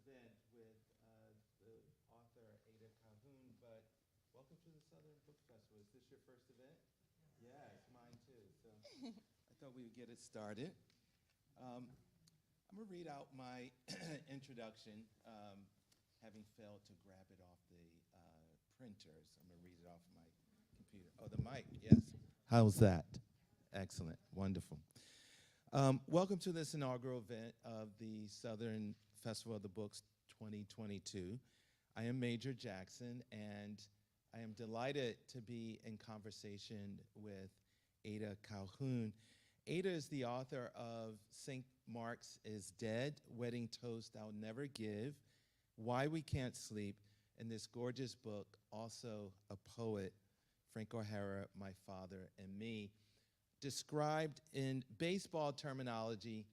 event with the author Ada Calhoun, but welcome to the Southern Book Festival. Is this your first event? Yes, mine too. So I thought we would get it started. I'm going to read out my introduction, having failed to grab it off the printers. I'm going to read it off my computer. Oh, the mic, yes. How's that? Excellent, wonderful. Welcome to this inaugural event of the Southern Festival of the Books 2022. I am Major Jackson, and I am delighted to be in conversation with Ada Calhoun. Ada is the author of St. Mark's is Dead, Wedding Toast I'll Never Give, Why We Can't Sleep, and this gorgeous book, also a poet, Frank O'Hara, My Father and Me, described in baseball terminology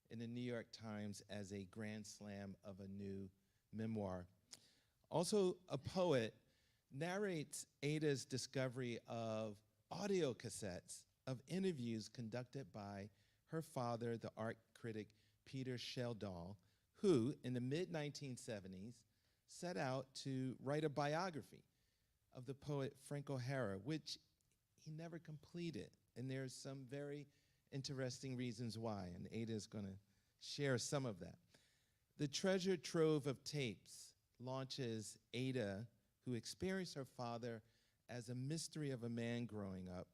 in the New York Times as a grand slam of a new memoir. Also a poet, narrates Ada's discovery of audio cassettes of interviews conducted by her father, the art critic Peter Sheldall, who in the mid-1970s set out to write a biography of the poet Frank O'Hara, which he never completed. And there's some very interesting reasons why, and Ada is going to share some of that. The treasure trove of tapes launches Ada, who experienced her father as a mystery of a man growing up,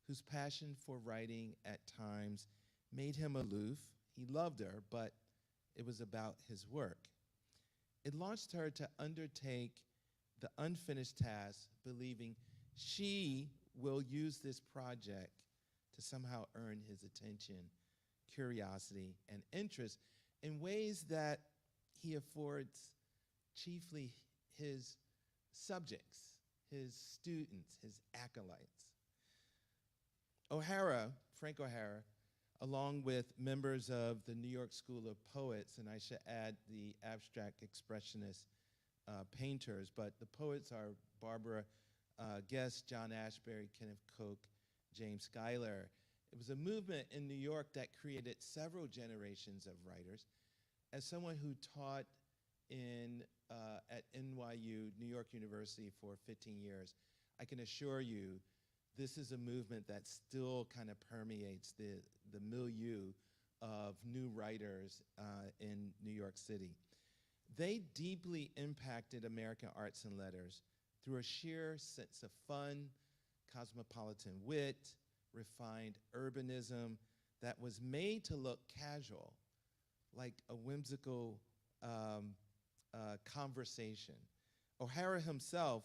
whose passion for writing at times made him aloof. He loved her, but it was about his work. It launched her to undertake the unfinished task, believing she will use this project to somehow earn his attention, curiosity, and interest in ways that he affords chiefly his subjects, his students, his acolytes. O'Hara, Frank O'Hara, along with members of the New York School of Poets, and I should add the abstract expressionist painters, but the poets are Barbara Guest, John Ashbery, Kenneth Koch, James Schuyler. It was a movement in New York that created several generations of writers. As someone who taught at NYU, New York University, for 15 years, I can assure you this is a movement that still kind of permeates the milieu of new writers in New York City. They deeply impacted American arts and letters through a sheer sense of fun, cosmopolitan wit, refined urbanism that was made to look casual, like a whimsical conversation. O'Hara himself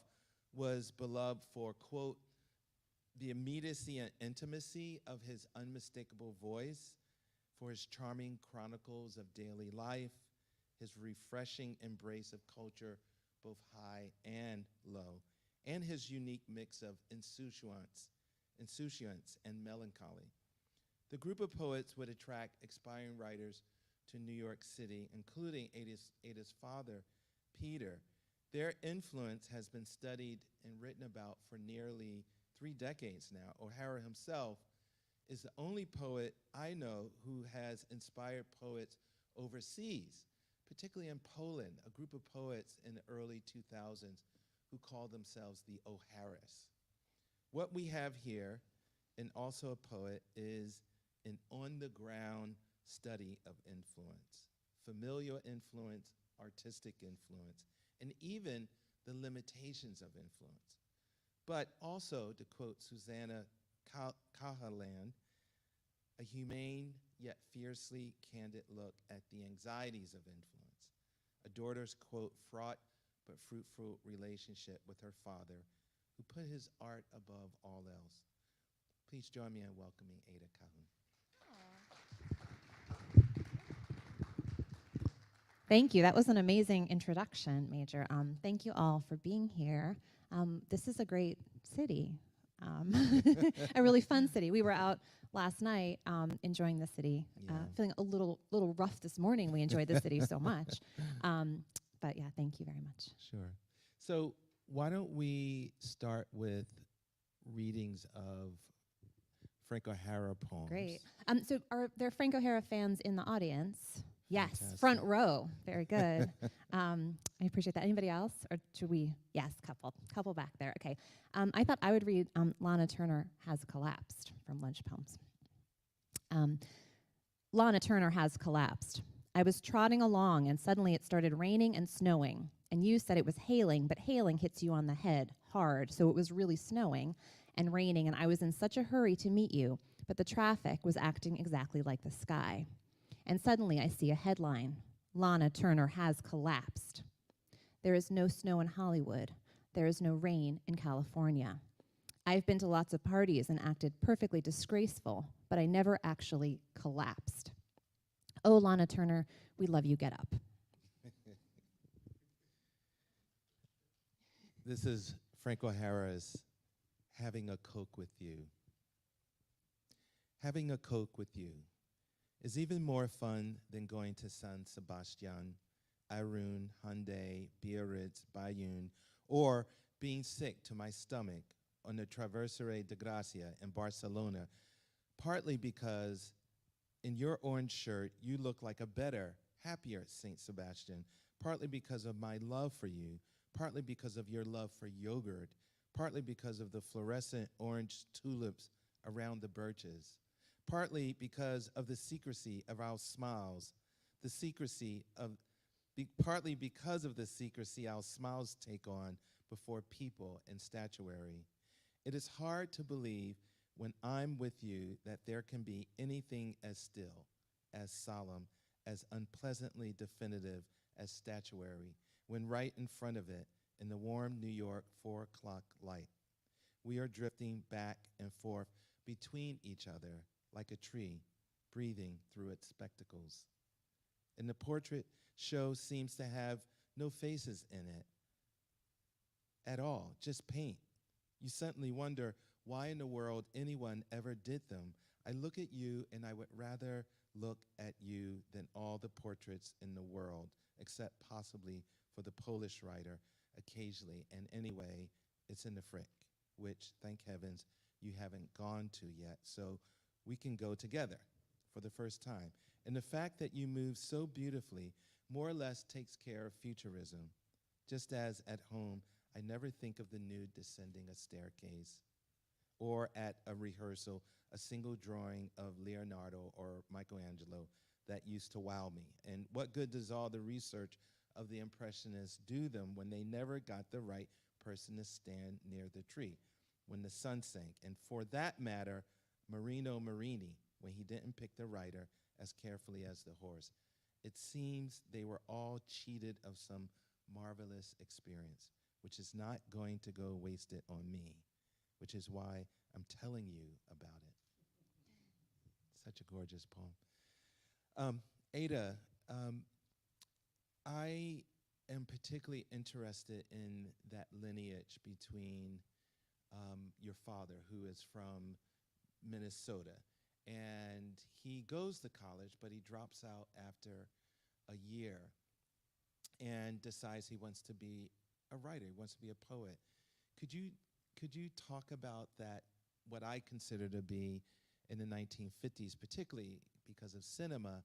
was beloved for, quote, the immediacy and intimacy of his unmistakable voice, for his charming chronicles of daily life, his refreshing embrace of culture, both high and low, and his unique mix of insouciance and melancholy. The group of poets would attract aspiring writers to New York City, including Ada's father, Peter. Their influence has been studied and written about for nearly 3 decades now. O'Hara himself is the only poet I know who has inspired poets overseas, particularly in Poland, a group of poets in the early 2000s who called themselves the O'Haras. What we have here, and also a poet, is an on-the-ground study of influence, familial influence, artistic influence, and even the limitations of influence. But also, to quote Susanna Cahalan, a humane yet fiercely candid look at the anxieties of influence. A daughter's, quote, fraught but fruitful relationship with her father, who put his art above all else. Please join me in welcoming Ada Calhoun. Thank you. That was an amazing introduction, Major. Thank you all for being here. This is a great city, a really fun city. We were out last night enjoying the city, feeling a little rough this morning. We enjoyed the city so much. But yeah, thank you very much. Sure. So why don't we start with readings of Frank O'Hara poems? Great. So are there Frank O'Hara fans in the audience? Yes, Fantastic. front row. Very good. I appreciate that. Anybody else? Or should we? Yes, couple back there. Okay. I thought I would read Lana Turner Has Collapsed from Lunch Poems. Lana Turner has collapsed. I was trotting along and suddenly it started raining and snowing. And you said it was hailing, but hailing hits you on the head hard. So it was really snowing and raining, and I was in such a hurry to meet you, but the traffic was acting exactly like the sky. And suddenly I see a headline, Lana Turner has collapsed. There is no snow in Hollywood. There is no rain in California. I've been to lots of parties and acted perfectly disgraceful, but I never actually collapsed. Oh, Lana Turner, we love you, get up. This is Frank O'Hara's Having a Coke with You. Having a Coke with you is even more fun than going to San Sebastian, Irun, Hyundai, Biarritz, Bayonne, or being sick to my stomach on the Traversare de Gracia in Barcelona, partly because in your orange shirt, you look like a better, happier Saint Sebastian, partly because of my love for you, partly because of your love for yogurt, partly because of the fluorescent orange tulips around the birches, partly because of the secrecy of our smiles, partly because of the secrecy our smiles take on before people and statuary. It is hard to believe when I'm with you that there can be anything as still, as solemn, as unpleasantly definitive as statuary, when right in front of it, in the warm New York 4 o'clock light, we are drifting back and forth between each other like a tree breathing through its spectacles. And the portrait show seems to have no faces in it at all, just paint. You suddenly wonder why in the world anyone ever did them. I look at you and I would rather look at you than all the portraits in the world, except possibly for the Polish writer occasionally. And anyway, it's in the Frick, which, thank heavens, you haven't gone to yet. So we can go together for the first time. And the fact that you move so beautifully more or less takes care of futurism. Just as at home, I never think of the nude descending a staircase, or at a rehearsal, a single drawing of Leonardo or Michelangelo that used to wow me. And what good does all the research of the Impressionists do them when they never got the right person to stand near the tree when the sun sank? And for that matter, Marino Marini, when he didn't pick the writer as carefully as the horse. It seems they were all cheated of some marvelous experience, which is not going to go wasted on me, which is why I'm telling you about it. Such a gorgeous poem. Ada, I am particularly interested in that lineage between your father, who is from Minnesota, and he goes to college, but he drops out after a year and decides he wants to be a writer, he wants to be a poet. Could you talk about that, what I consider to be in the 1950s, particularly because of cinema,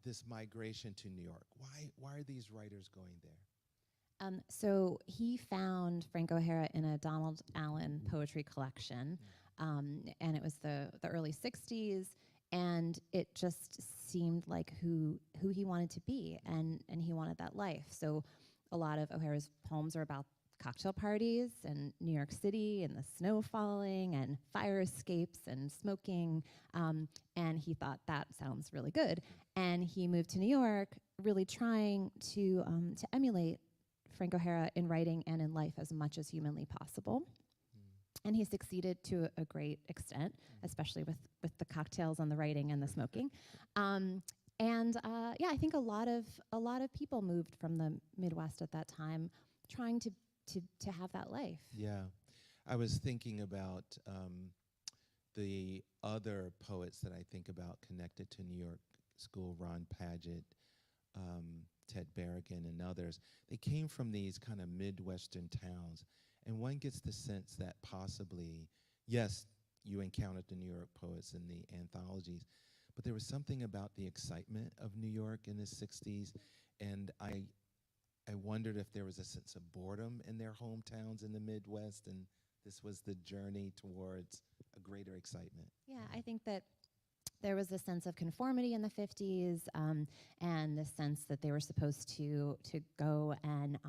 this migration to New York? Why are these writers going there? So he found Frank O'Hara in a Donald Allen poetry collection, and it was the early 60s, and it just seemed like who he wanted to be, and he wanted that life. So a lot of O'Hara's poems are about cocktail parties and New York City and the snow falling and fire escapes and smoking, and he thought that sounds really good. And he moved to New York, really trying to emulate Frank O'Hara in writing and in life as much as humanly possible. And he succeeded to a great extent, especially with the cocktails and the writing and the smoking. I think a lot of people moved from the Midwest at that time, trying to have that life. Yeah, I was thinking about the other poets that I think about connected to New York School, Ron Padgett, Ted Berrigan, and others. They came from these kind of Midwestern towns, and one gets the sense that possibly, yes, you encountered the New York poets in the anthologies, but there was something about the excitement of New York in the 60s, and I wondered if there was a sense of boredom in their hometowns in the Midwest, and this was the journey towards a greater excitement. Yeah, I think that there was a sense of conformity in the 50s, and the sense that they were supposed to go and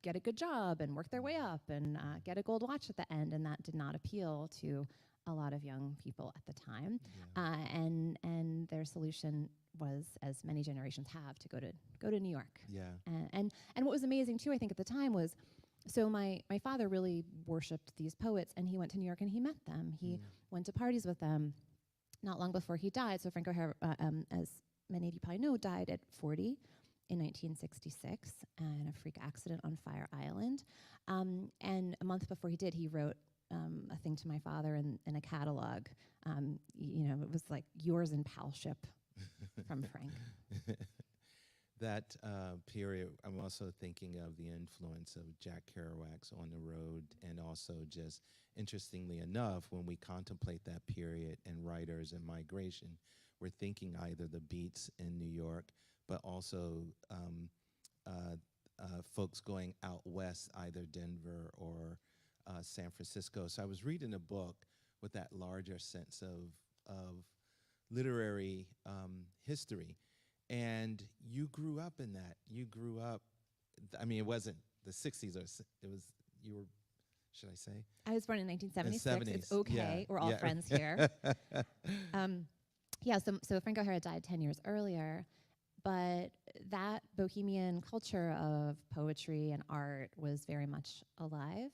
get a good job and work their way up and get a gold watch at the end, and that did not appeal to a lot of young people at the time. Yeah. And their solution was, as many generations have, to go to New York. Yeah. And what was amazing too, I think, at the time was, so my father really worshipped these poets, and he went to New York and he met them. He went to parties with them not long before he died. So Frank O'Hara, as many of you probably know, died at 40 in 1966 in a freak accident on Fire Island. And a month before he did, he wrote a thing to my father in a catalog. It was like, yours in palship from Frank. That period, I'm also thinking of the influence of Jack Kerouac's On the Road, and also just, interestingly enough, when we contemplate that period and writers and migration, we're thinking either the beats in New York, but also folks going out west, either Denver or San Francisco. So I was reading a book with that larger sense of literary history. And you grew up in that. You grew up, I mean, it wasn't the 60s, it was, you were, should I say? I was born in 1976. It's okay. Yeah. We're all friends here. So Frank O'Hara died 10 years earlier, but that bohemian culture of poetry and art was very much alive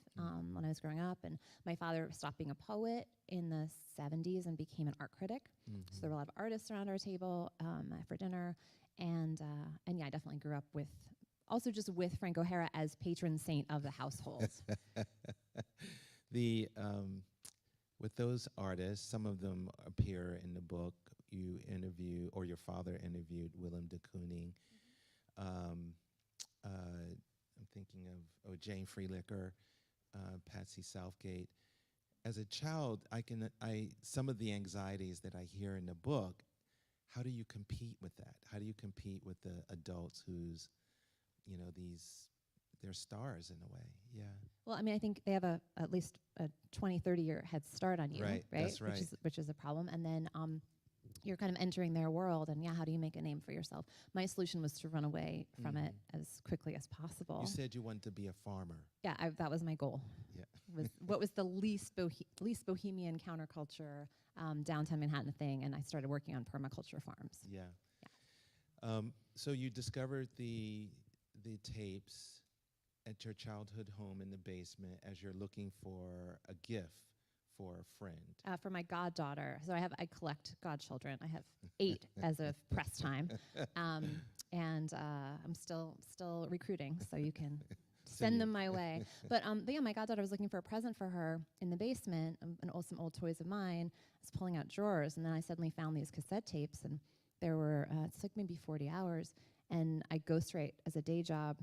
when I was growing up. And my father stopped being a poet in the 70s and became an art critic. So there were a lot of artists around our table for dinner. And yeah, I definitely grew up with Frank O'Hara as patron saint of the household. With those artists, some of them appear in the book. You interview, or your father interviewed, Willem de Kooning. I'm thinking of Jane Freelicker, Patsy Southgate. As a child, some of the anxieties that I hear in the book, how do you compete with that? How do you compete with the adults who's, they're stars in a way? Yeah. Well, I mean, I think they have at least a 20, 30-year head start on you, right? That's right. Which is a problem. And then you're kind of entering their world, and how do you make a name for yourself? My solution was to run away from it as quickly as possible. You said you wanted to be a farmer. Yeah, that was my goal. Yeah. What was the least bohemian counterculture downtown Manhattan thing, and I started working on permaculture farms. Yeah. So you discovered the tapes at your childhood home in the basement as you're looking for a gift for a friend. For my goddaughter. So I collect godchildren. I have 8 as of press time. And I'm still recruiting, so you can send them my way. But yeah, my goddaughter was looking for a present for her in the basement, some old toys of mine. I was pulling out drawers, and then I suddenly found these cassette tapes, and there were, it took maybe 40 hours, and I ghostwrite as a day job.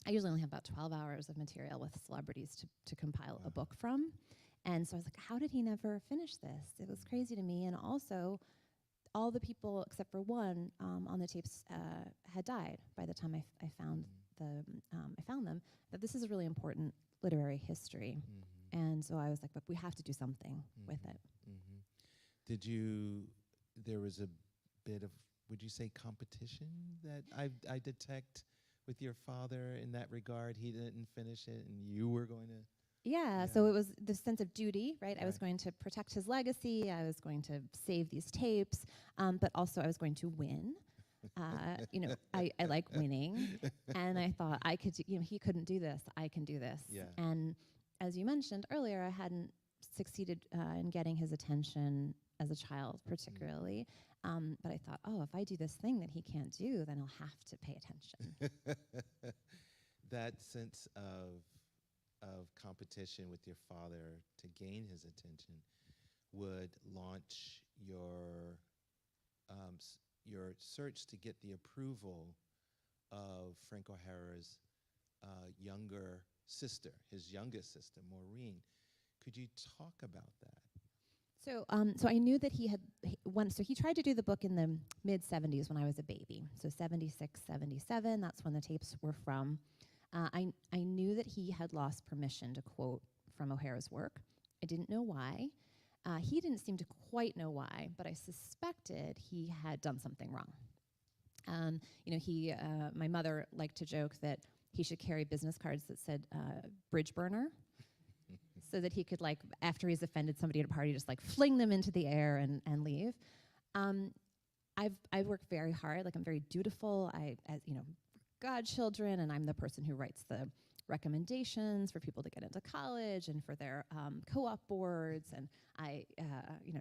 I usually only have about 12 hours of material with celebrities to compile a book from. And so I was like, how did he never finish this? It was crazy to me. And also, all the people except for one on the tapes had died by the time I found them. That this is a really important literary history. And so I was like, but we have to do something with it. There was a bit of, would you say, competition that I detect with your father in that regard? He didn't finish it, and you were going to. Yeah, so it was the sense of duty, right? I was going to protect his legacy. I was going to save these tapes, but also I was going to win. I like winning, and I thought I could. He couldn't do this. I can do this. Yeah. And as you mentioned earlier, I hadn't succeeded in getting his attention as a child, particularly. But I thought, if I do this thing that he can't do, then he'll have to pay attention. That sense of competition with your father to gain his attention would launch your search to get the approval of Frank O'Hara's younger sister, his youngest sister, Maureen. Could you talk about that? So I knew that so he tried to do the book in the mid-'70s when I was a baby. So 76, 77, that's when the tapes were from. I knew that he had lost permission to quote from O'Hara's work. I didn't know why. He didn't seem to quite know why, but I suspected he had done something wrong. My mother liked to joke that he should carry business cards that said bridge burner, so that he could, like, after he's offended somebody at a party, just like fling them into the air and leave. I've worked very hard. Like, I'm very dutiful. Godchildren, and I'm the person who writes the recommendations for people to get into college and for their co-op boards, and I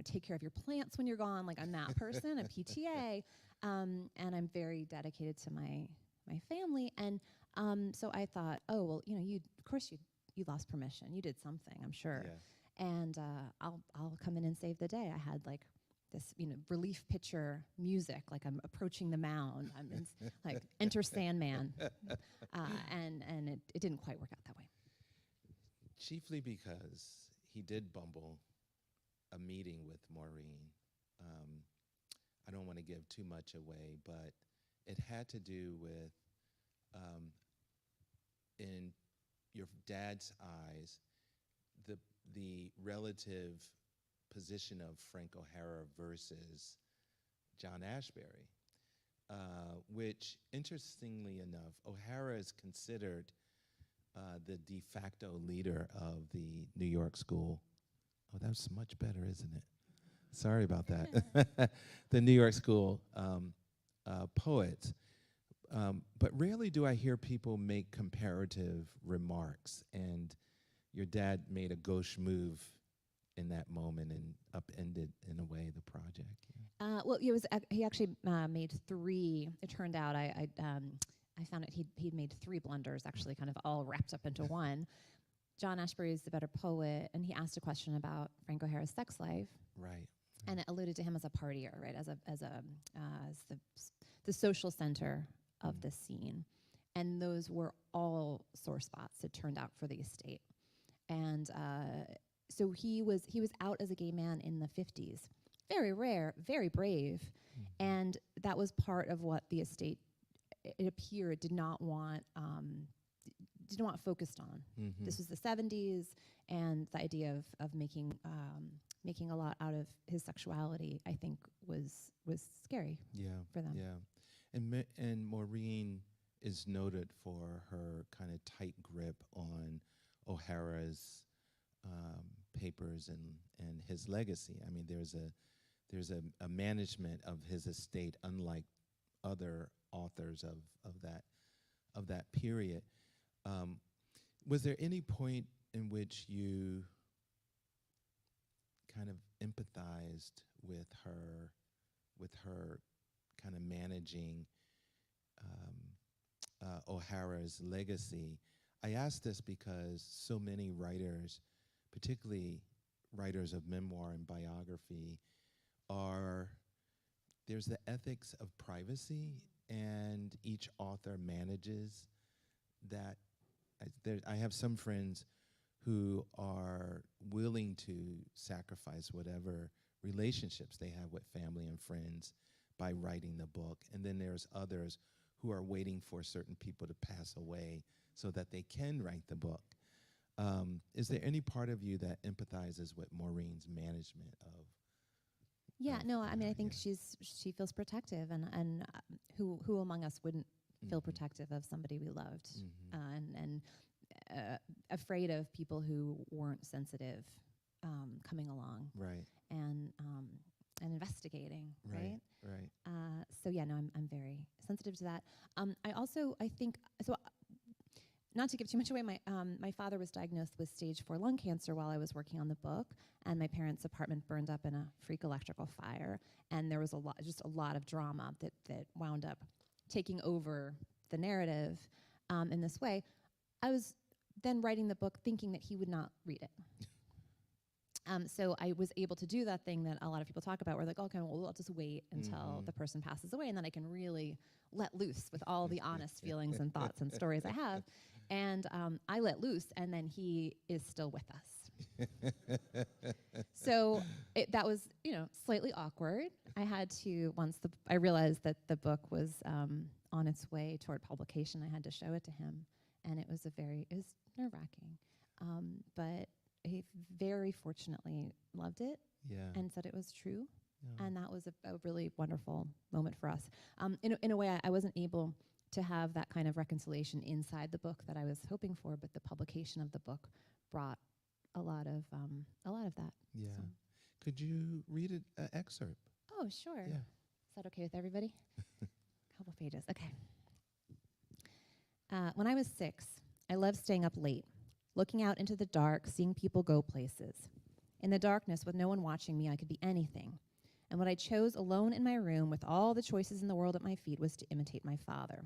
take care of your plants when you're gone. Like, I'm that person, a PTA, and I'm very dedicated to my family. And so I thought, oh well, you lost permission. You did something, I'm sure. Yeah. And I'll come in and save the day. I had like this, relief pitcher music, like I'm approaching the mound. I'm like enter Sandman, and it didn't quite work out that way. Chiefly because he did bumble a meeting with Maureen. I don't want to give too much away, but it had to do with, in your dad's eyes, the relative position of Frank O'Hara versus John Ashbery, which, interestingly enough, O'Hara is considered the de facto leader of the New York School. Oh, that's much better, isn't it? Sorry about that. The New York School poet. But rarely do I hear people make comparative remarks, and your dad made a gauche move in that moment and upended, in a way, the project. Yeah. Well, it was he actually made three. It turned out I found out he'd made three blunders, actually, kind of all wrapped up into one. John Ashbery is the better poet, and he asked a question about Frank O'Hara's sex life, Right. and it alluded to him as a partier, right, as the social center of the scene, and those were all sore spots, it turned out, for the estate. And so he was out as a gay man in the 50s. Very rare, very brave. Mm-hmm. And that was part of what the estate, it appeared, did not want focused on. Mm-hmm. This was the 70s, and the idea of making a lot out of his sexuality, I think, was scary for them. Yeah. And Maureen is noted for her kind of tight grip on O'Hara's papers and his legacy. I mean, there's a management of his estate unlike other authors of that period. Was there any point in which you kind of empathized with her kind of managing O'Hara's legacy? I ask this because so many writers, particularly writers of memoir and biography, there's the ethics of privacy, and each author manages that. I have some friends who are willing to sacrifice whatever relationships they have with family and friends by writing the book. And then there's others who are waiting for certain people to pass away so that they can write the book. Is there any part of you that empathizes with Maureen's management of? Yeah, no, I mean, I think she feels protective, and who among us wouldn't feel protective of somebody we loved, and afraid of people who weren't sensitive coming along, right, and investigating, right. So yeah, no, I'm very sensitive to that. I think so. Not to give too much away, my father was diagnosed with stage 4 lung cancer while I was working on the book, and my parents' apartment burned up in a freak electrical fire, and there was a lot of drama that wound up taking over the narrative in this way. I was then writing the book thinking that he would not read it. So I was able to do that thing that a lot of people talk about, where like, okay, well, I'll just wait until the person passes away, and then I can really let loose with all the honest feelings and thoughts and stories I have. And I let loose, and then he is still with us. So that was, slightly awkward. I had to, I realized that the book was on its way toward publication, I had to show it to him. And it was nerve-wracking. But he very fortunately loved it and said it was true. Yeah. And that was a really wonderful moment for us. In a way, I wasn't able to have that kind of reconciliation inside the book that I was hoping for, but the publication of the book brought a lot of that. Yeah. So. Could you read an excerpt? Oh, sure. Yeah. Is that okay with everybody? A couple pages. Okay. When I was 6, I loved staying up late, looking out into the dark, seeing people go places. In the darkness, with no one watching me, I could be anything. And what I chose alone in my room with all the choices in the world at my feet was to imitate my father,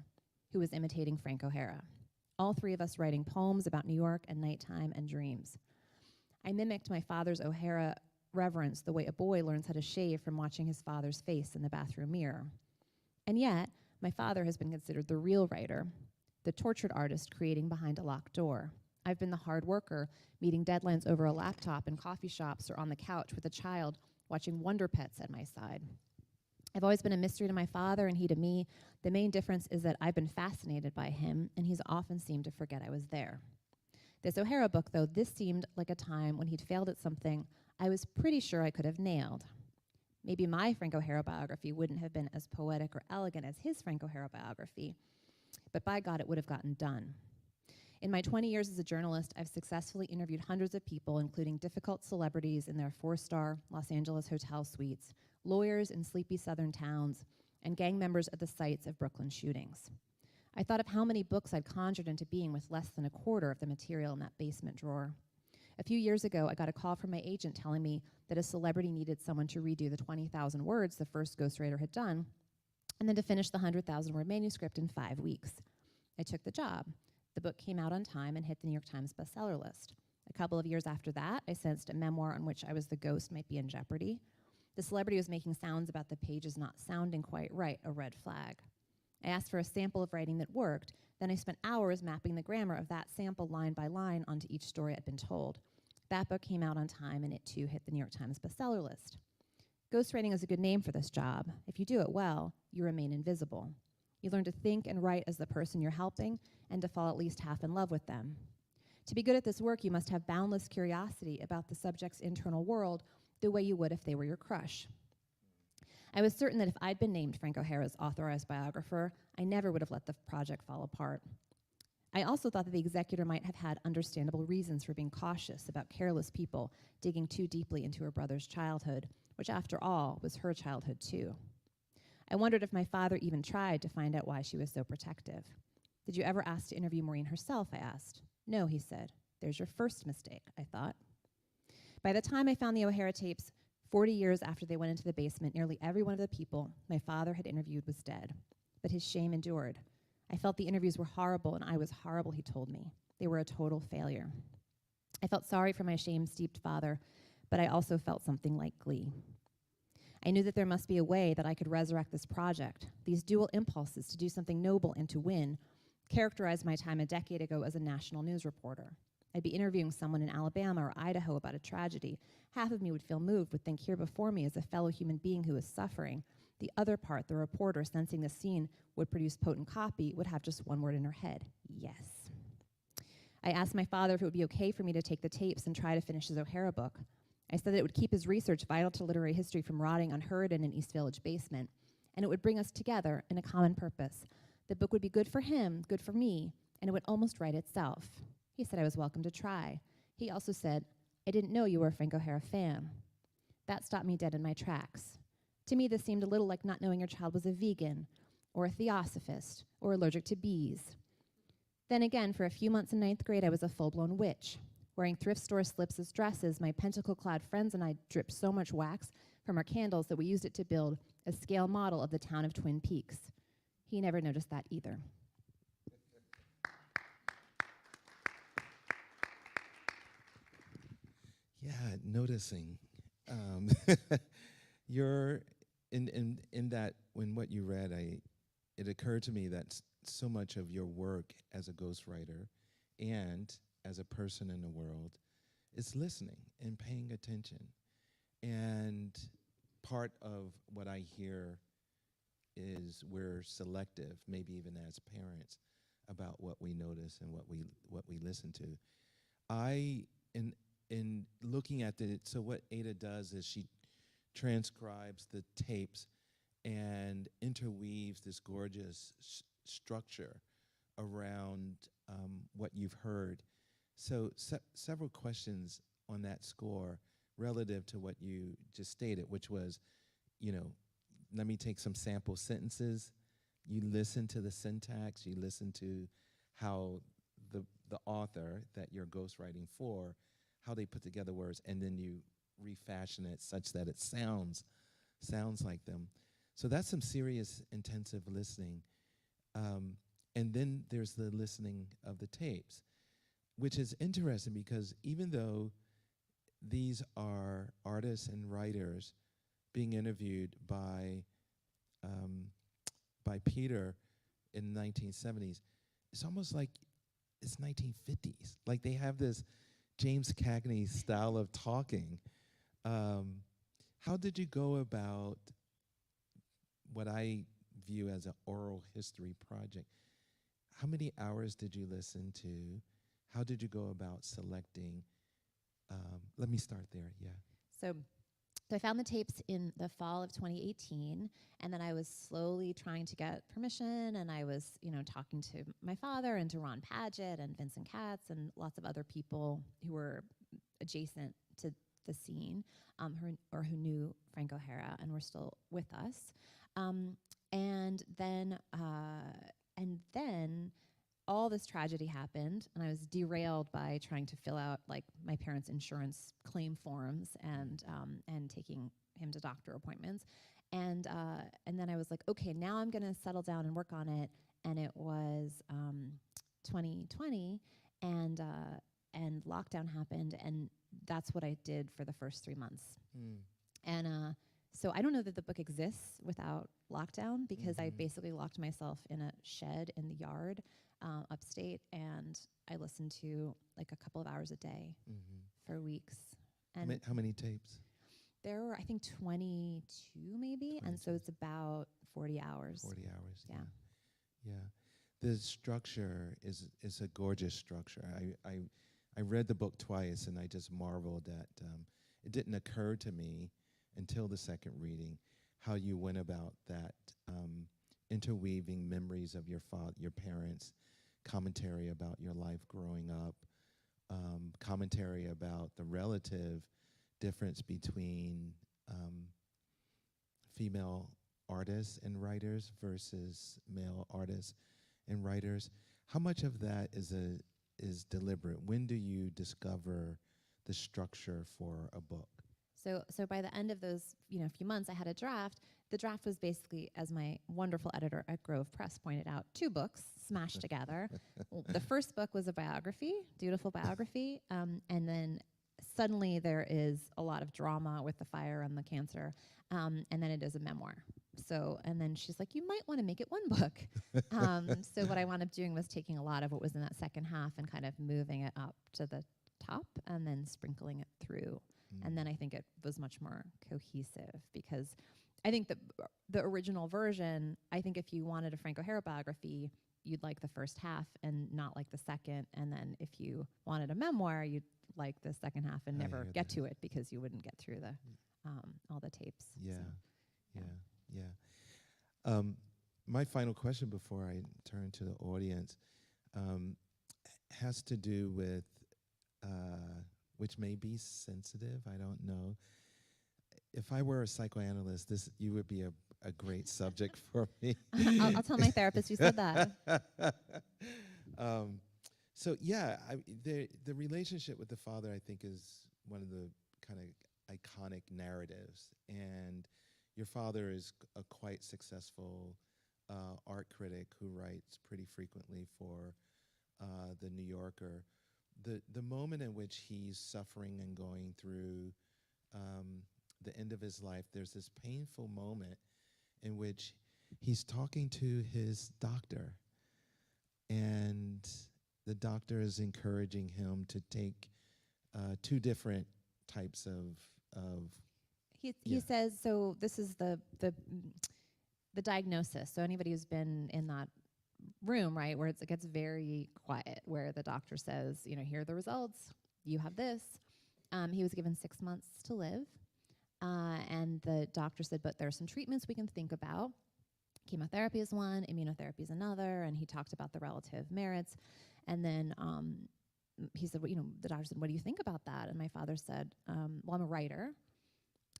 who was imitating Frank O'Hara. All 3 of us writing poems about New York and nighttime and dreams. I mimicked my father's O'Hara reverence the way a boy learns how to shave from watching his father's face in the bathroom mirror. And yet, my father has been considered the real writer, the tortured artist creating behind a locked door. I've been the hard worker, meeting deadlines over a laptop in coffee shops or on the couch with a child watching Wonder Pets at my side. I've always been a mystery to my father and he to me. The main difference is that I've been fascinated by him and he's often seemed to forget I was there. This O'Hara book, though, this seemed like a time when he'd failed at something I was pretty sure I could have nailed. Maybe my Frank O'Hara biography wouldn't have been as poetic or elegant as his Frank O'Hara biography, but by God, it would have gotten done. In my 20 years as a journalist, I've successfully interviewed hundreds of people, including difficult celebrities in their 4-star Los Angeles hotel suites, lawyers in sleepy southern towns, and gang members at the sites of Brooklyn shootings. I thought of how many books I'd conjured into being with less than a quarter of the material in that basement drawer. A few years ago, I got a call from my agent telling me that a celebrity needed someone to redo the 20,000 words the first ghostwriter had done, and then to finish the 100,000-word manuscript in 5 weeks. I took the job. The book came out on time and hit the New York Times-bestseller list. A couple of years after that, I sensed a memoir in which I was the ghost might be in jeopardy. The celebrity was making sounds about the pages not sounding quite right, a red flag. I asked for a sample of writing that worked. Then I spent hours mapping the grammar of that sample line by line onto each story I'd been told. That book came out on time, and it too hit the New York Times bestseller list. Ghostwriting is a good name for this job. If you do it well, you remain invisible. You learn to think and write as the person you're helping and to fall at least half in love with them. To be good at this work, you must have boundless curiosity about the subject's internal world the way you would if they were your crush. I was certain that if I'd been named Frank O'Hara's authorized biographer, I never would have let the project fall apart. I also thought that the executor might have had understandable reasons for being cautious about careless people digging too deeply into her brother's childhood, which after all was her childhood too. I wondered if my father even tried to find out why she was so protective. Did you ever ask to interview Maureen herself, I asked. No, he said. There's your first mistake, I thought. By the time I found the O'Hara tapes, 40 years after they went into the basement, nearly every one of the people my father had interviewed was dead. But his shame endured. I felt the interviews were horrible, and I was horrible, he told me. They were a total failure. I felt sorry for my shame-steeped father, but I also felt something like glee. I knew that there must be a way that I could resurrect this project. These dual impulses to do something noble and to win characterized my time a decade ago as a national news reporter. I'd be interviewing someone in Alabama or Idaho about a tragedy. Half of me would feel moved, would think here before me as a fellow human being who is suffering. The other part, the reporter, sensing the scene would produce potent copy, would have just one word in her head: yes. I asked my father if it would be okay for me to take the tapes and try to finish his O'Hara book. I said that it would keep his research vital to literary history from rotting unheard in an East Village basement, and it would bring us together in a common purpose. The book would be good for him, good for me, and it would almost write itself. He said I was welcome to try. He also said, I didn't know you were a Frank O'Hara fan. That stopped me dead in my tracks. To me, this seemed a little like not knowing your child was a vegan, or a theosophist, or allergic to bees. Then again, for a few months in 9th grade, I was a full-blown witch. Wearing thrift store slips as dresses, my pentacle-clad friends and I dripped so much wax from our candles that we used it to build a scale model of the town of Twin Peaks. He never noticed that either. Yeah, noticing. You're in that, when what you read, it occurred to me that so much of your work as a ghostwriter and as a person in the world is listening and paying attention. And part of what I hear is we're selective, maybe even as parents, about what we notice and what we listen to. In looking at it, so what Ada does is she transcribes the tapes and interweaves this gorgeous structure around what you've heard. So several questions on that score relative to what you just stated, which was, let me take some sample sentences. You listen to the syntax, you listen to how the author that you're ghostwriting for, how they put together words, and then you refashion it such that it sounds like them. So that's some serious intensive listening. And then there's the listening of the tapes, which is interesting because even though these are artists and writers being interviewed by Peter in the 1970s, it's almost like it's 1950s. Like they have this James Cagney style of talking. How did you go about what I view as an oral history project? How many hours did you listen to? How did you go about selecting? Let me start there, yeah. So I found the tapes in the fall of 2018, and then I was slowly trying to get permission, and I was, talking to my father and to Ron Padgett and Vincent Katz and lots of other people who were adjacent to the scene, who knew Frank O'Hara and were still with us. And then all this tragedy happened, and I was derailed by trying to fill out like my parents' insurance claim forms and taking him to doctor appointments, and then I was like, okay, now I'm gonna settle down and work on it. And it was 2020, and lockdown happened, and that's what I did for the first 3 months. And so I don't know that the book exists without lockdown, because I basically locked myself in a shed in the yard upstate, and I listened to like a couple of hours a day for weeks. And how many tapes? There were, I think, 22 maybe, 22. And so it's about 40 hours. 40 hours, yeah. Yeah. The structure is a gorgeous structure. I read the book twice, and I just marveled that it didn't occur to me until the second reading how you went about that, interweaving memories of your parents, commentary about your life growing up, commentary about the relative difference between female artists and writers versus male artists and writers. How much of that is deliberate? When do you discover the structure for a book? So by the end of those few months, I had a draft. The draft was basically, as my wonderful editor at Grove Press pointed out, 2 books smashed together. The first book was a biography, dutiful biography, and then suddenly there is a lot of drama with the fire and the cancer, and then it is a memoir. So, and then she's like, you might want to make it 1 book. So what I wound up doing was taking a lot of what was in that second half and kind of moving it up to the top and then sprinkling it through. And then I think it was much more cohesive, because I think the original version, I think if you wanted a Frank O'Hara biography, you'd like the first half and not like the second. And then if you wanted a memoir, you'd like the second half and never get to it, because you wouldn't get through the all the tapes. Yeah. My final question before I turn to the audience has to do with which may be sensitive, I don't know. If I were a psychoanalyst, you would be a great subject for me. I'll tell my therapist you said that. So yeah, the relationship with the father, I think, is one of the kind of iconic narratives. And your father is a quite successful art critic who writes pretty frequently for the New Yorker. The moment in which he's suffering and going through the end of his life, there's this painful moment in which he's talking to his doctor, and the doctor is encouraging him to take 2 different types of He says, so this is the diagnosis. So anybody who's been in that room, right, where it gets very quiet, where the doctor says, here are the results, you have this. He was given 6 months to live. And the doctor said, but there are some treatments we can think about. Chemotherapy is one, immunotherapy is another, and he talked about the relative merits. And then he said, the doctor said, what do you think about that? And my father said, well, I'm a writer,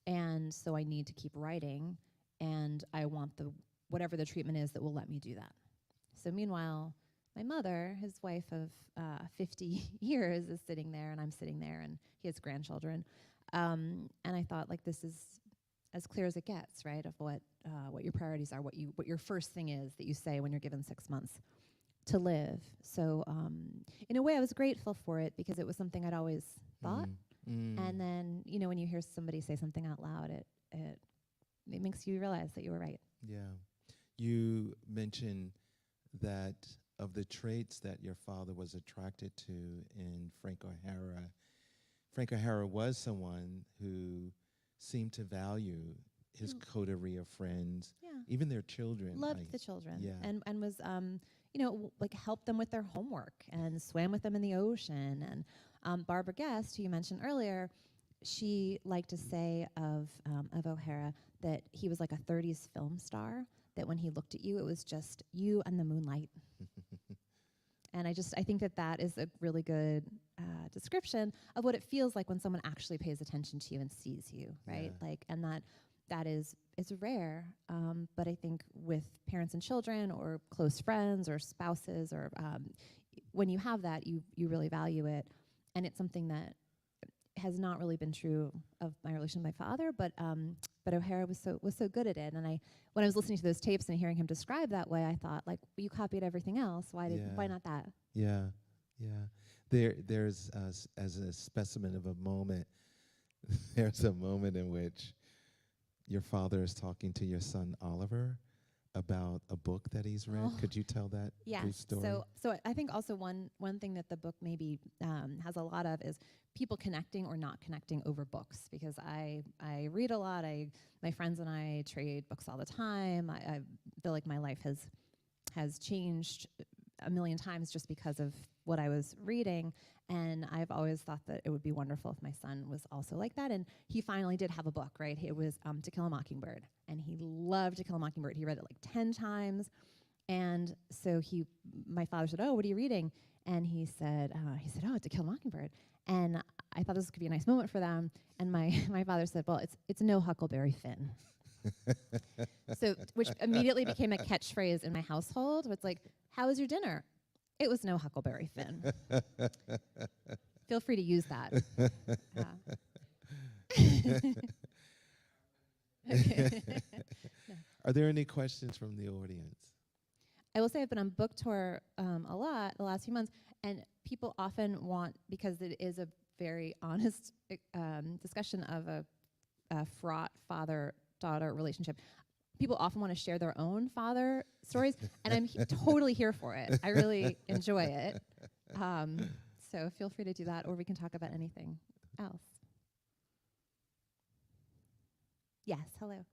and so I need to keep writing, and I want whatever the treatment is that will let me do that. So meanwhile, my mother, his wife of 50 years, is sitting there, and I'm sitting there, and he has grandchildren. And I thought, this is as clear as it gets, right, of what your priorities are, what your first thing is that you say when you're given 6 months to live. So in a way, I was grateful for it because it was something I'd always thought. And then, when you hear somebody say something out loud, it makes you realize that you were right. Yeah. You mentioned that of the traits that your father was attracted to in Frank O'Hara was someone who seemed to value his coterie of friends, even their children. Loved the children, and was, helped them with their homework and swam with them in the ocean. And Barbara Guest, who you mentioned earlier, she liked to say of O'Hara that he was like a 30s film star, that when he looked at you, it was just you and the moonlight. And I think that is a really good description of what it feels like when someone actually pays attention to you and sees you, right? And that is rare. But I think with parents and children or close friends or spouses or when you have that, you really value it. And it's something that has not really been true of my relation with my father, but O'Hara was so good at it. And when I was listening to those tapes and hearing him describe that way, I thought, you copied everything else. Why not that? Yeah. There's as a specimen of a moment, there's a moment in which your father is talking to your son Oliver about a book that he's read. Could you tell that brief story? So I think also one thing that the book maybe has a lot of is people connecting or not connecting over books, because I read a lot. My friends and I trade books all the time. I feel like my life has changed a million times just because of what I was reading, and I've always thought that it would be wonderful if my son was also like that. And he finally did have a book, right? It was To Kill a Mockingbird, and he loved To Kill a Mockingbird. He read it 10 times, and so my father said, "Oh, what are you reading?" And he said, "Oh, To Kill a Mockingbird." And I thought this could be a nice moment for them. And my father said, "Well, it's no Huckleberry Finn." Which immediately became a catchphrase in my household. It's like, "How was your dinner?" "It was no Huckleberry Finn." Feel free to use that. Are there any questions from the audience? I will say I've been on book tour a lot the last few months, and people often want, because it is a very honest discussion of a fraught father-daughter relationship, people often want to share their own father stories, and I'm totally here for it. I really enjoy it. So feel free to do that, or we can talk about anything else. Yes, hello.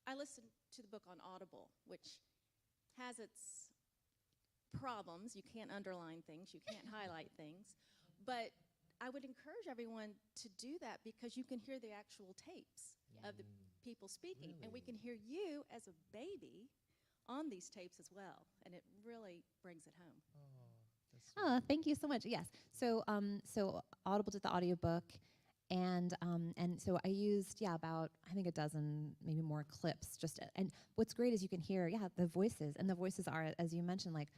I listened to the book on Audible, which has its problems. You can't underline things, you can't highlight things, but I would encourage everyone to do that because you can hear the actual tapes of the people speaking, and we can hear you as a baby on these tapes as well, and it really brings it home. Oh, thank you so much. Yes, so Audible did the audiobook, and so I used about I think a dozen, maybe more clips. And what's great is you can hear the voices, and the voices are, as you mentioned, like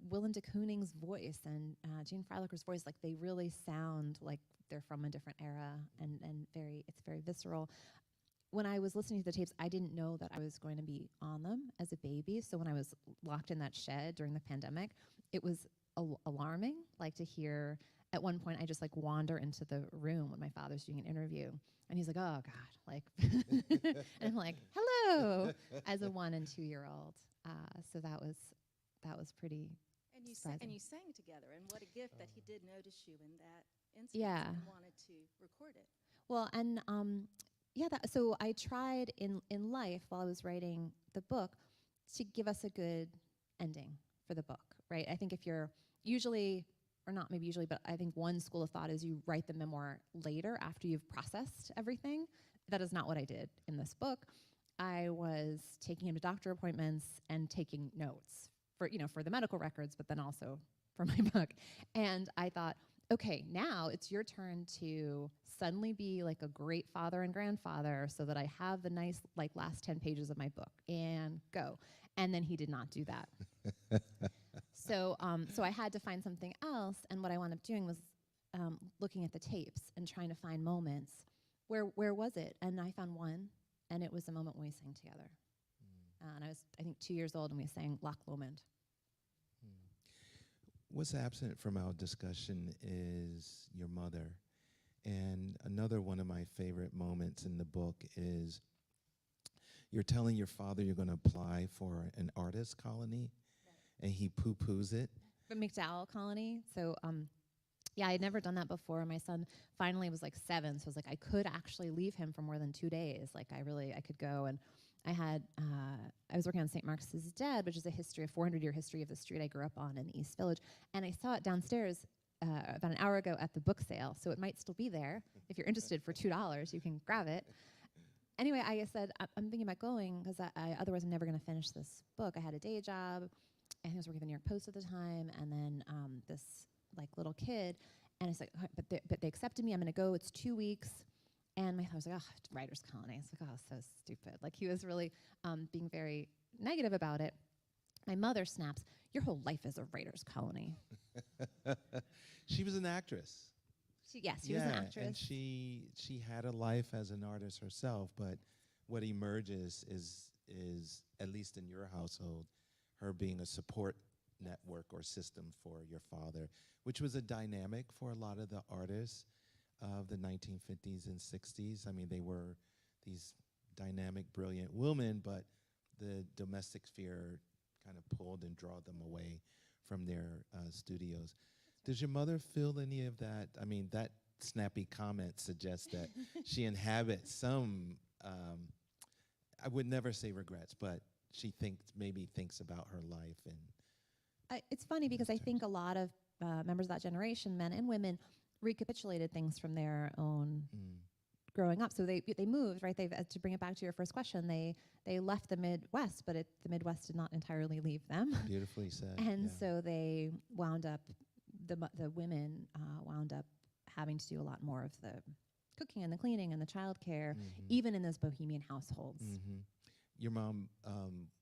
Willem de Kooning's voice and Gene Freilacher's voice, they really sound like they're from a different era, and it's very visceral. When I was listening to the tapes, I didn't know that I was going to be on them as a baby. So when I was locked in that shed during the pandemic, it was alarming, to hear. At one point, I just wander into the room when my father's doing an interview, and he's like, "Oh God," and I'm like, "Hello," as a 1 and 2 year old. So that was pretty. And you sang together, and what a gift that he did notice you in that instance Yeah. and wanted to record it. Well, and so I tried in life while I was writing the book to give us a good ending for the book, right? I think if you're usually, or not maybe usually, but I think one school of thought is you write the memoir later after you've processed everything. That is not what I did in this book. I was taking him to doctor appointments and taking notes for the medical records, but then also for my book. And I thought, okay, now it's your turn to suddenly be like a great father and grandfather so that I have the nice like last 10 pages of my book and go. And then he did not do that. So I had to find something else. And what I wound up doing was looking at the tapes and trying to find moments. Where was it? And I found one, and it was the moment when we sang together. And I was, I think, 2 years old, and we sang Loch Lomond. What's absent from our discussion is your mother. And another one of my favorite moments in the book is you're telling your father you're going to apply for an artist colony, and he poo-poos it. The McDowell Colony. So, yeah, I had never done that before. My son finally was like 7, so I was like, I could actually leave him for more than 2 days. Like, I could go. And I was working on St. Mark's Dead, which is a 400-year history of the street I grew up on in the East Village. And I saw it downstairs about an hour ago at the book sale, so it might still be there. If you're interested, for $2, you can grab it. Anyway, I said, I'm thinking about going because otherwise I'm never going to finish this book. I had a day job. I think I was working at the New York Post at the time, and then this like little kid, and I said, but they accepted me. I'm going to go. It's 2 weeks. And my father was like, oh, writer's colony. I was like, oh, so stupid. Like, he was really being very negative about it. My mother snaps, your whole life is a writer's colony. She was an actress. She was an actress. And she had a life as an artist herself, but what emerges is at least in your household, her being a support network or system for your father, which was a dynamic for a lot of the artists of the 1950s and 60s. I mean, they were these dynamic, brilliant women, but the domestic sphere kind of pulled and draw them away from their studios. Does your mother feel any of that? I mean, that snappy comment suggests that she inhabits some, I would never say regrets, but she maybe thinks about her life. And it's funny because I think a lot of members of that generation, men and women, recapitulated things from their own growing up. So they moved, right? To bring it back to your first question, they left the Midwest, but the Midwest did not entirely leave them. Beautifully said. And so they wound up, the women wound up having to do a lot more of the cooking and the cleaning and the childcare, even in those bohemian households. Your mom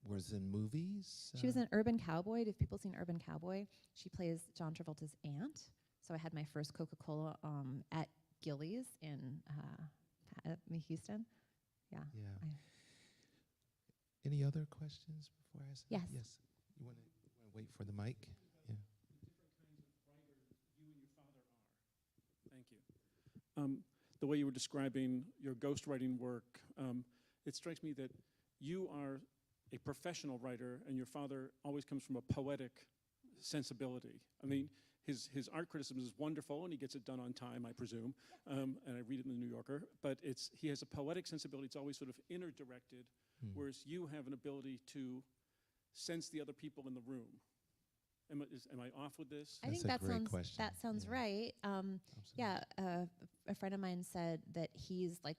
was in movies? She was in Urban Cowboy. If people seen Urban Cowboy, she plays John Travolta's aunt. So I had my first Coca-Cola at Gillies in Houston. Yeah. Any other questions before I ask? Yes. Yes. You want to wait for the mic? Yeah. The different kinds of writers you and your father are. Thank you. The way you were describing your ghostwriting work, it strikes me that you are a professional writer and your father always comes from a poetic sensibility. I mean, his art criticism is wonderful, and he gets it done on time, I presume, and I read it in the New Yorker, but he has a poetic sensibility. It's always sort of inner-directed, whereas you have an ability to sense the other people in the room. Am I off with this? I think that sounds right. A friend of mine said that he's like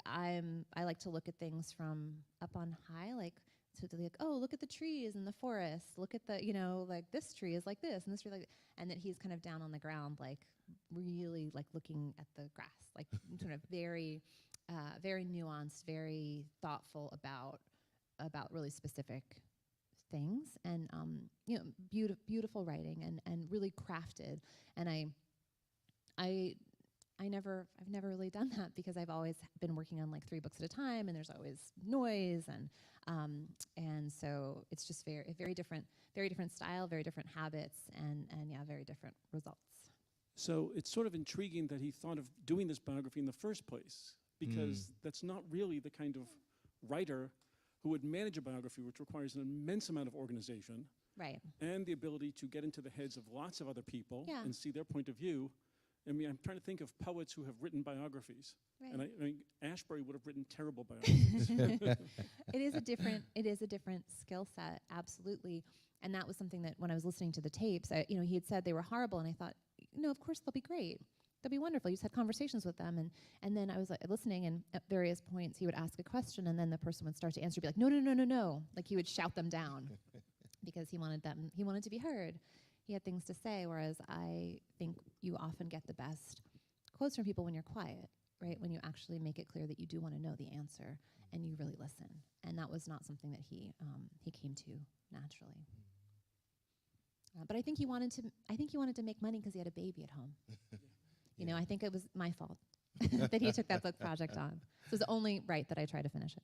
I like to look at things from up on high, like, so they're like, oh, look at the trees in the forest. Look at the, like this tree is like this and this tree like that. And that he's kind of down on the ground, like really like looking at the grass, like sort of very, very nuanced, very thoughtful about really specific things, and beautiful writing and really crafted. And I've never really done that because I've always been working on like 3 books at a time, and there's always noise, and so it's just very different style, very different habits, and very different results. So it's sort of intriguing that he thought of doing this biography in the first place, because that's not really the kind of writer who would manage a biography, which requires an immense amount of organization, Right. and the ability to get into the heads of lots of other people Yeah. and see their point of view. I mean, I'm trying to think of poets who have written biographies. Right. And I mean, Ashbery would have written terrible biographies. It is a different skill set, absolutely. And that was something that when I was listening to the tapes, he had said they were horrible, and I thought, of course they'll be great. They'll be wonderful. You just had conversations with them, and then I was listening, and at various points he would ask a question, and then the person would start to answer, be like, no, no, no, no, no. Like he would shout them down because he wanted to be heard. He had things to say, whereas I think you often get the best quotes from people when you're quiet, right? When you actually make it clear that you do want to know the answer and you really listen. And that was not something that he came to naturally. But I think he wanted to make money because he had a baby at home. I think it was my fault that he took that book project on. So it was only right that I try to finish it.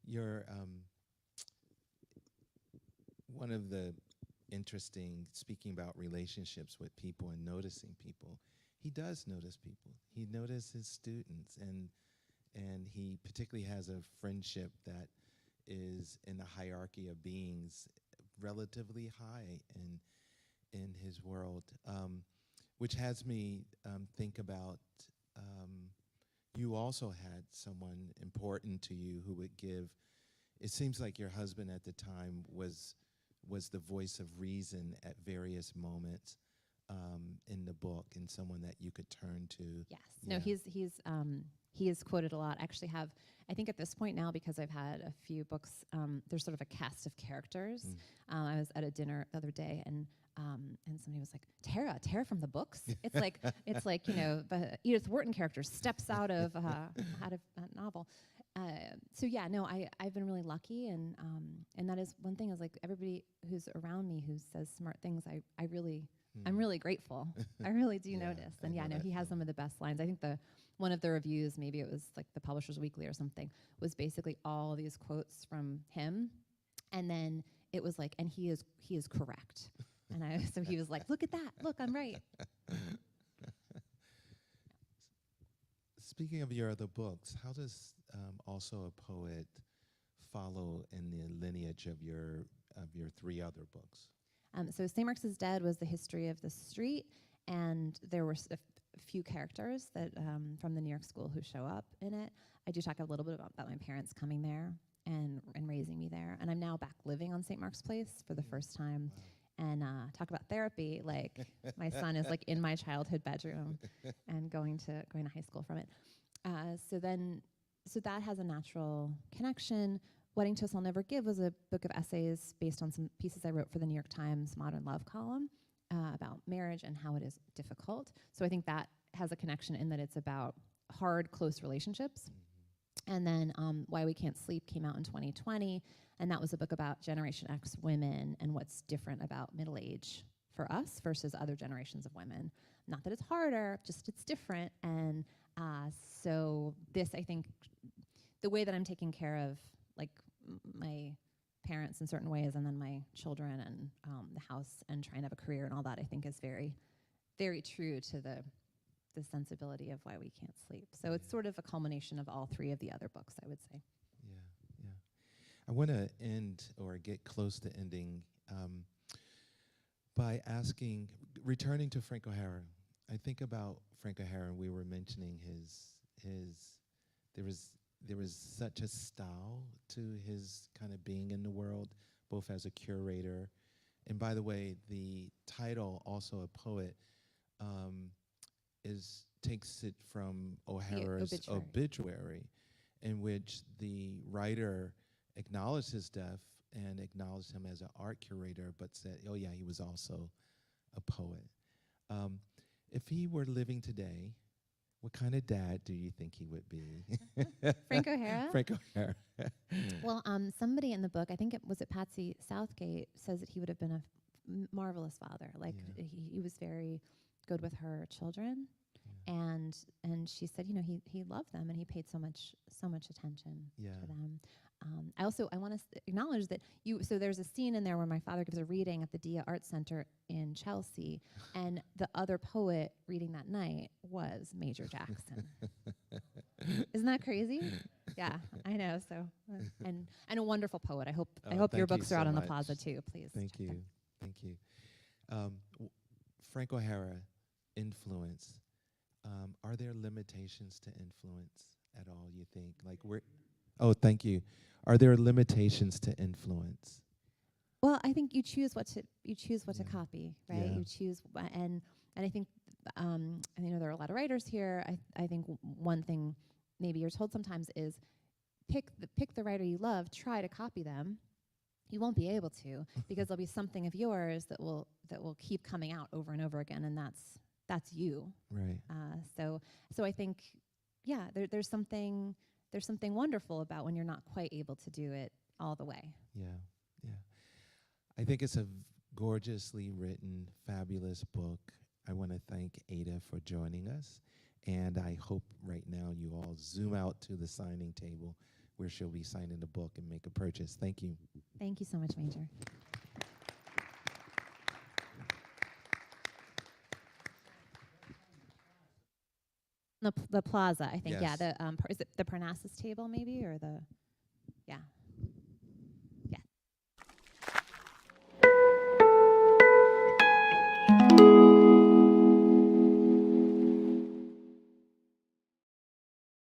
You're one of the interesting, speaking about relationships with people and noticing people, he does notice people. He notices students, and he particularly has a friendship that is in the hierarchy of beings relatively high in his world, which has me think about you also had someone important to you who would give. It seems like your husband at the time was the voice of reason at various moments in the book, and someone that you could turn to. Yes. Yeah. No, he is quoted a lot. I actually have, I think at this point now, because I've had a few books, there's sort of a cast of characters. I was at a dinner the other day, and somebody was like, Tara from the books? It's like the Edith Wharton character steps out of a novel. So yeah, no, I've been really lucky, and that is one thing, is like everybody who's around me who says smart things, I'm really grateful. I really do notice. And yeah, no, he has some of the best lines. I think one of the reviews, maybe it was like the Publishers Weekly or something, was basically all these quotes from him, and then it was like, and he is correct. And so he was like, look at that, look, I'm right. Speaking of your other books, how does also a poet follow in the lineage of your 3 other books? So St. Mark's is Dead was the history of the street, and there were a few characters that from the New York school who show up in it. I do talk a little bit about my parents coming there and raising me there, and I'm now back living on St. Mark's Place for the first time. Wow. And talk about therapy, like my son is like in my childhood bedroom and going to high school from it. So that has a natural connection. Wedding Toast I'll Never Give was a book of essays based on some pieces I wrote for the New York Times Modern Love column about marriage and how it is difficult. So I think that has a connection in that it's about hard, close relationships. And then Why We Can't Sleep came out in 2020, and that was a book about Generation X women and what's different about middle age for us versus other generations of women. Not that it's harder, just it's different. And so this, I think, the way that I'm taking care of like my parents in certain ways, and then my children and the house and trying to have a career and all that, I think is very, very true to the sensibility of Why We Can't Sleep. So it's sort of a culmination of all 3 of the other books, I would say. Yeah. I want to end or get close to ending by returning to Frank O'Hara. I think about Frank O'Hara, and we were mentioning there was such a style to his kind of being in the world, both as a curator, and by the way, the title, also a poet, takes it from O'Hara's obituary, in which the writer acknowledged his death and acknowledged him as an art curator, but said, oh yeah, he was also a poet. If he were living today, what kind of dad do you think he would be? Frank O'Hara? Frank O'Hara. Well, somebody in the book, I think it was Patsy Southgate, says that he would have been a marvelous father. Like he was very good with her children, and she said, he loved them and he paid so much attention to them. I want to acknowledge that so there's a scene in there where my father gives a reading at the Dia Art Center in Chelsea, and the other poet reading that night was Major Jackson. Isn't that crazy? Yeah, I know. So, and a wonderful poet. I hope Oh, your thank you books are so out on the much. plaza too. Please. Thank check you. them. Thank you. Frank O'Hara, influence. Are there limitations to influence at all, you think? Like oh, thank you. Are there limitations to influence? Well, I think you choose what to Yeah. copy, right? Yeah. You choose, and I think, and there are a lot of writers here. I think one thing maybe you're told sometimes is pick the writer you love, try to copy them. You won't be able to because there'll be something of yours that will keep coming out over and over again, and that's you. Right. So I think, yeah, there's something wonderful about when you're not quite able to do it all the way. Yeah. Yeah. I think it's a gorgeously written, fabulous book. I want to thank Ada for joining us. And I hope right now you all zoom out to the signing table where she'll be signing the book and make a purchase. Thank you. Thank you so much, Major. The plaza, I think. Yes. Yeah. Is it the Parnassus table maybe, or the? Yeah.